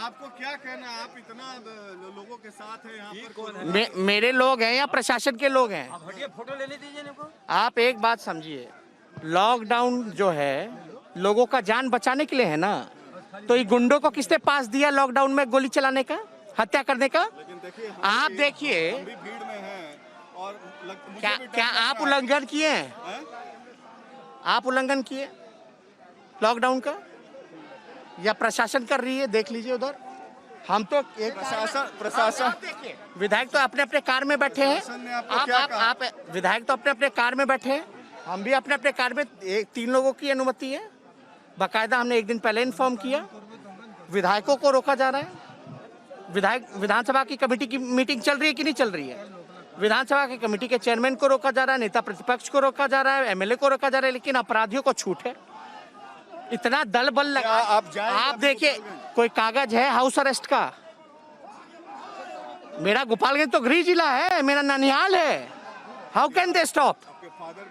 आपको क्या कहना है? आप इतना लोगों के साथ हैं यहाँ पर। मेरे लोग हैं या प्रशासन के लोग हैं? आप हटिए, फोटो लेने दीजिए इनको। आप एक बात समझिए, लॉकडाउन जो है लोगों का जान बचाने के लिए है ना, तो ये गुंडों को किसने पास दिया लॉकडाउन में गोली चलाने का, हत्या करने का? लेकिन देखिए, आप देखिए, हम भी भीड़ में हैं और मुझे क्या भी डर क्या लगता आप है। उल्लंघन किए हैं? हैं? आप उल्लंघन किए लॉकडाउन का या प्रशासन कर रही है? देख लीजिए उधर, हम तो एक प्रशासन आप देखिए, विधायक तो अपने अपने कार में बैठे हैं। प्रशासन ने आपको क्या कहा? आप विधायक तो अपने अपने कार में बैठे हैं, हम भी अपने अपने कार में। 3 लोगों की अनुमति है, बाकायदा हमने एक दिन पहले इन्फॉर्म किया। विधायकों को रोका जा रहा है। विधानसभा की कमेटी की मीटिंग चल रही है कि नहीं चल रही है? विधानसभा की कमेटी के चेयरमैन को रोका जा रहा है, नेता प्रतिपक्ष को रोका जा रहा है, एमएलए को रोका जा रहा है, लेकिन अपराधियों को छूट है। इतना दल बल लगा। आप जाएंगे आप अभी देखिए, गोपालगंज? कोई कागज है हाउस अरेस्ट का? मेरा गोपालगंज तो गृह जिला है, मेरा ननिहाल है। How can they stop?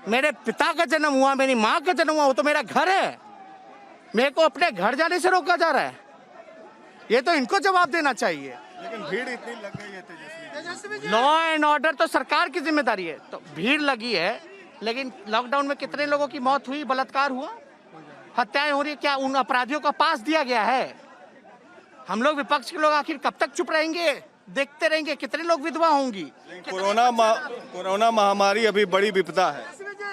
मेरे पिता का जन्म हुआ, मेरी माँ का जन्म हुआ, वो तो मेरा घर है। मेरे को अपने घर जाने से रोका जा रहा है। ये तो इनको जवाब देना चाहिए। लेकिन भीड़ इतनी लग गई है तेजस्वी। लॉ एंड ऑर्डर तो सरकार की जिम्मेदारी है। तो भीड़ लगी है, लेकिन लॉकडाउन में कितने लोगों की मौत हुई, बलात्कार हुआ, हत्याएं हो रही है, क्या उन अपराधियों का पास दिया गया है? हम लोग विपक्ष के लोग आखिर कब तक चुप रहेंगे? देखते रहेंगे कितने लोग विधवा होंगी। कोरोना महामारी अभी बड़ी विपदा है,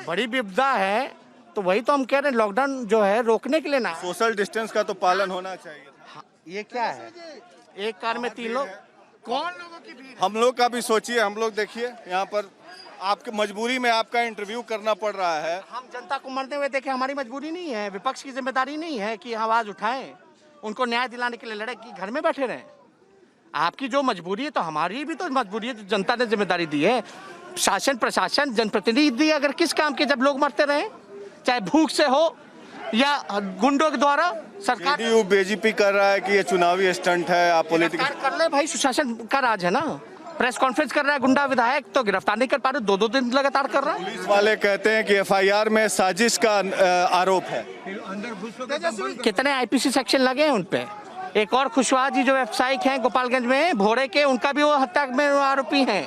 बड़ी विपदा है, तो वही तो हम कह रहे हैं, लॉकडाउन जो है रोकने के लिए ना। सोशल डिस्टेंस का तो पालन होना चाहिए। ये क्या है, एक कार में 3 लोग? कौन लोगों की भीड़? हम लोग का भी सोचिए, हम लोग देखिए यहाँ पर आपके मजबूरी में आपका इंटरव्यू करना पड़ रहा है। हम जनता को मरते हुए देखें, हमारी मजबूरी नहीं है, विपक्ष की जिम्मेदारी नहीं है कि आवाज उठाएं, उनको न्याय दिलाने के लिए लड़े कि घर में बैठे रहें। आपकी जो मजबूरी है तो हमारी भी तो मजबूरी है, जो जनता ने जिम्मेदारी दी है। शासन प्रशासन जनप्रतिनिधि अगर किस काम के, जब लोग मरते रहे, चाहे भूख से हो या गुंडों के द्वारा, सरकार बीजेपी कर रहा है कि ये चुनावी स्टंट है, आप पॉलिटिकल कर ले भाई, सुशासन का राज है ना। प्रेस कॉन्फ्रेंस कर रहा है गुंडा विधायक, तो गिरफ्तार नहीं कर पा रहे, 2-2 दिन लगातार कर रहा है। पुलिस वाले कहते हैं कि एफआईआर में साजिश का आरोप है। कितने आईपीसी सेक्शन लगे हैं उन पे? एक और खुशवाहा जी जो व्यवसायिक हैं गोपालगंज में भोरे के, उनका भी वो हत्या में आरोपी हैं।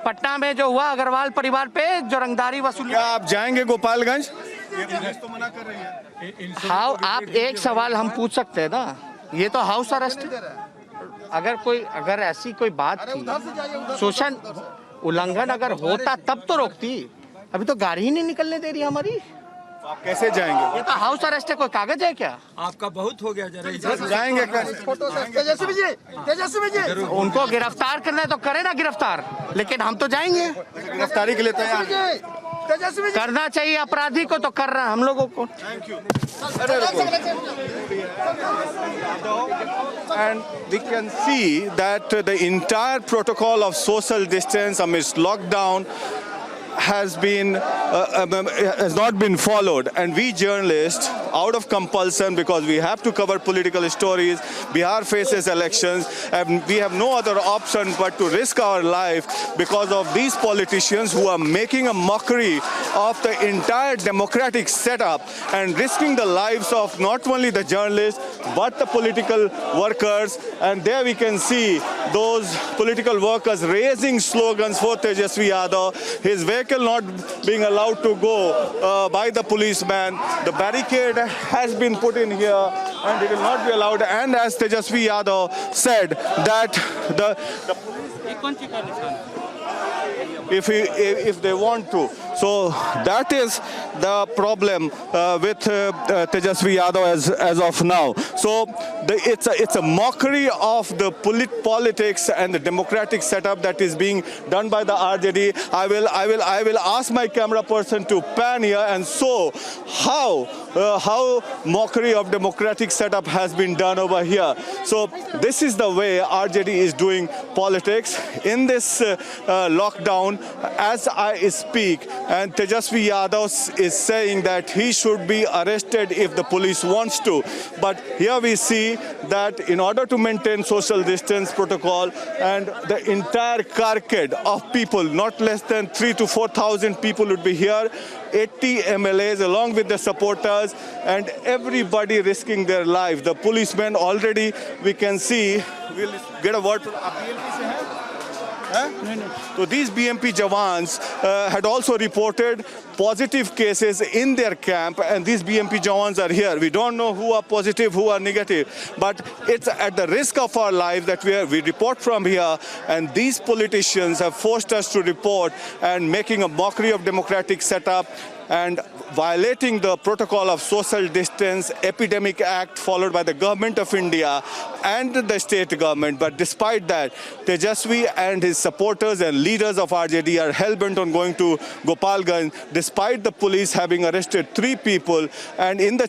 पटना में जो हुआ अग्रवाल परिवार पे जो रंगदारी वसूली। क्या आप जाएंगे गोपालगंज? ये पुलिस तो मना कर रही है। हाउ, आप एक सवाल हम पूछ सकते हैं ना, ये तो हाउस अरेस्ट है। अगर ऐसी कोई बात थी, शोषण उल्लंघन अगर होता तब तो रोकती। अभी तो गाड़ी ही नहीं निकलने दे रही हमारी। आप कैसे जाएंगे? ये तो हाउस अरेस्ट है, कोई कागज है क्या? आपका बहुत हो गया, जरा जाएंगे कैसे? तेजस्वी जी उनको गिरफ्तार करना है तो करे ना गिरफ्तार, लेकिन हम तो जाएंगे। गिरफ्तारी के लिए तैयार हैं। करना चाहिए अपराधी को, तो कर रहा है हम लोगों को। Thank you. And we can see that the entire protocol of social distance amidst lockdown has not been followed, and we journalists, out of compulsion, because we have to cover political stories, Bihar faces elections, and we have no other option but to risk our life because of these politicians who are making a mockery of the entire democratic setup and risking the lives of not only the journalists but the political workers. And there we can see those political workers raising slogans for Tejaswi Yadav, his vehicle not being allowed to go by the policeman. The barricade has been put in here and it will not be allowed. And as Tejaswi Yadav said that the if they want to. So that is the problem with Tejaswi Yadav as of now. So it's a mockery of the politics and the democratic setup that is being done by the RJD. I will ask my camera person to pan here and show how mockery of democratic setup has been done over here. So this is the way RJD is doing politics in this lockdown. As I speak, and Tejasvi Yadav is saying that he should be arrested if the police wants to. But here we see that in order to maintain social distance protocol and the entire carcade of people, not less than 3,000 to 4,000 people would be here, 80 MLAs along with the supporters and everybody risking their life. The policemen already, we can see, we'll get a word from So these BMP Jawans had also reported positive cases in their camp, and these BMP Jawans are here. We don't know who are positive, who are negative, but it's at the risk of our life that we report from here, and these politicians have forced us to report and making a mockery of democratic setup and violating the protocol of social distance, epidemic act followed by the government of India and the state government. But despite that, Tejasvi and his supporters and leaders of RJD are hell-bent on going to Gopalganj, despite the police having arrested 3 people. And in the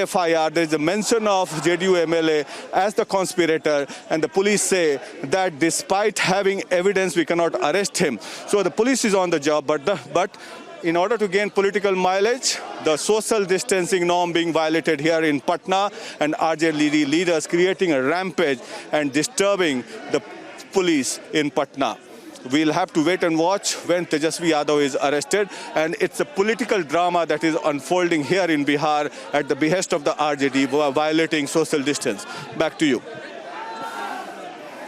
FIR, there is a mention of JDU MLA as the conspirator, and the police say that despite having evidence, we cannot arrest him. So the police is on the job, but in order to gain political mileage, the social distancing norm being violated here in Patna, and RJD leaders creating a rampage and disturbing the police in Patna. We'll have to wait and watch when Tejasvi Yadav is arrested, and it's a political drama that is unfolding here in Bihar at the behest of the RJD, violating social distance. Back to you.